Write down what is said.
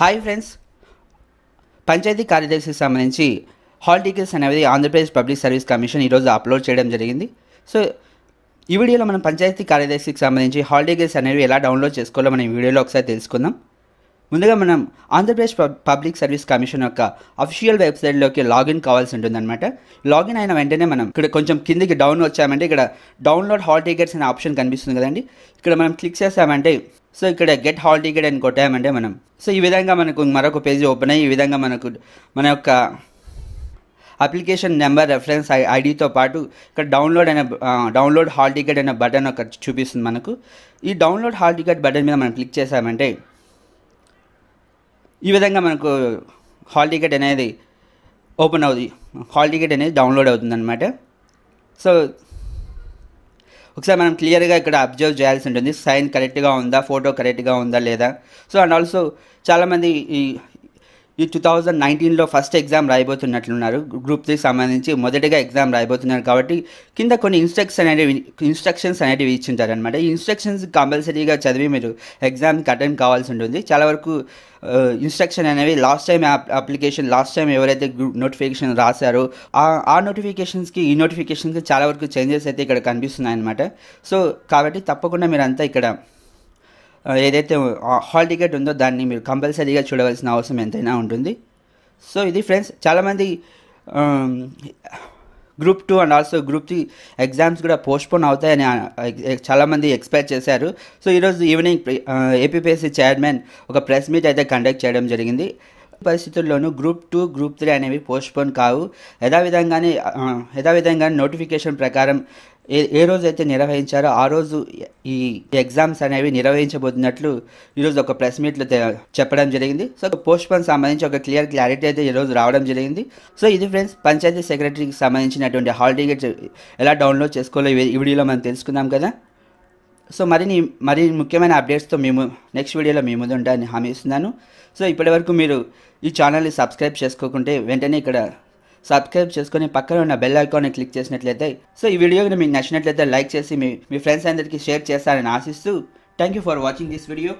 Hi friends, panchayat కార్యదర్శికి సంబంధించి hall tickets అనేది Andhra Pradesh public service commission ఈరోజు అప్లోడ్ చేయడం జరిగింది. సో ఈ వీడియోలో మనం పంచాయతీ కార్యదర్శికి సంబంధించి హాల్ టికెట్స్ అనేవి ఎలా డౌన్లోడ్ చేసుకోవాలో మనం ఈ వీడియోలో ఒకసారి తెలుసుకుందాం. ముందుగా మనం ఆంధ్రప్రదేశ్ పబ్లిక్ సర్వీస్ కమిషన్ యొక్క అఫీషియల్ వెబ్సైట్లోకి లాగిన్ కావాల్సి ఉంటుందన్నమాట. లాగిన్ అయిన వెంటనే మనం ఇక్కడ కొంచెం కిందికి డౌన్ వచ్చామంటే ఇక్కడ డౌన్లోడ్ హాల్ టికెట్స్ అనే ఆప్షన్ కనిపిస్తుంది కదండి. ఇక్కడ మనం క్లిక్ చేసామంటే సో ఇక్కడ గెట్ హాల్ టికెట్ అని కొట్టామంటే మనం సో ఈ విధంగా మనకు మరొక పేజీ ఓపెన్ అయ్యి ఈ విధంగా మనకు మన యొక్క అప్లికేషన్ నెంబర్ రెఫరెన్స్ ఐడితో పాటు ఇక్కడ డౌన్లోడ్ హాల్ టికెట్ అనే బటన్ ఒక చూపిస్తుంది మనకు. ఈ డౌన్లోడ్ హాల్ టికెట్ బటన్ మీద మనం క్లిక్ చేసామంటే ఈ విధంగా మనకు హాల్ టికెట్ అనేది ఓపెన్ అవుతుంది, హాల్ టికెట్ అనేది డౌన్లోడ్ అవుతుంది అనమాట. సో ఒకసారి మనం క్లియర్గా ఇక్కడ అబ్జర్వ్ చేయాల్సి ఉంటుంది, సైన్ కరెక్ట్గా ఉందా, ఫోటో కరెక్ట్గా ఉందా లేదా. సో అండ్ ఆల్సో చాలామంది ఈ 2019లో ఫస్ట్ ఎగ్జామ్ రాయబోతున్నట్లున్నారు. గ్రూప్ 3 సంబంధించి మొదటిగా ఎగ్జామ్ రాయబోతున్నారు కాబట్టి కింద కొన్ని ఇన్స్ట్రక్షన్స్ అనేవి ఇచ్చింటారు అనమాట. ఈ ఇన్స్ట్రక్షన్స్ కంపల్సరీగా చదివి మీరు ఎగ్జామ్కి అటెండ్ కావాల్సి ఉంటుంది. చాలా వరకు ఇన్స్ట్రక్షన్ అనేవి లాస్ట్ టైం ఎవరైతే నోటిఫికేషన్ రాశారో ఆ నోటిఫికేషన్స్కి ఈ నోటిఫికేషన్స్కి చాలా వరకు చేంజెస్ అయితే ఇక్కడ కనిపిస్తున్నాయి అనమాట. సో కాబట్టి తప్పకుండా మీరంతా ఇక్కడ ఏదైతే హాల్ టికెట్ ఉందో దాన్ని మీరు కంపల్సరీగా చూడవలసిన అవసరం ఎంతైనా ఉంటుంది. సో ఇది ఫ్రెండ్స్, చాలామంది group 2 and also group 3 exams కూడా పోస్ట్పోన్ అవుతాయని చాలామంది ఎక్స్పెక్ట్ చేశారు. సో ఈరోజు ఈవినింగ్ ఏపీపీఎస్సీ చైర్మన్ ఒక ప్రెస్ మీట్ అయితే కండక్ట్ చేయడం జరిగింది. పరిస్థితుల్లోనూ గ్రూప్ 2, గ్రూప్ 3 అనేవి పోస్ట్పోన్ కావు. యథావిధంగా నోటిఫికేషన్ ప్రకారం ఏ రోజు అయితే నిర్వహించారో ఆ రోజు ఈ ఎగ్జామ్స్ అనేవి నిర్వహించబోతున్నట్లు ఈరోజు ఒక ప్రెస్ మీట్లో చెప్పడం జరిగింది. సో పోస్ట్పోన్ సంబంధించి ఒక క్లారిటీ అయితే ఈరోజు రావడం జరిగింది. సో ఇది ఫ్రెండ్స్, పంచాయతీ సెక్రటరీకి సంబంధించినటువంటి హాల్ టికెట్ ఎలా డౌన్లోడ్ చేసుకోవాలో ఈ వీడియోలో మనం తెలుసుకుందాం కదా. సో మరి ముఖ్యమైన అప్డేట్స్తో మేము నెక్స్ట్ వీడియోలో మీ ముందు ఉంటాయని హామీ ఇస్తున్నాను. సో ఇప్పటివరకు మీరు ఈ ఛానల్ని సబ్స్క్రైబ్ చేసుకోకుంటే వెంటనే ఇక్కడ సబ్స్క్రైబ్ చేసుకొని పక్కన ఉన్న బెల్ ఐకాన్ని క్లిక్ చేసినట్లయితే సో ఈ వీడియోని మీకు నచ్చినట్లయితే లైక్ చేసి మీ ఫ్రెండ్స్ అందరికీ షేర్ చేస్తారని ఆశిస్తూ thank you for watching this video.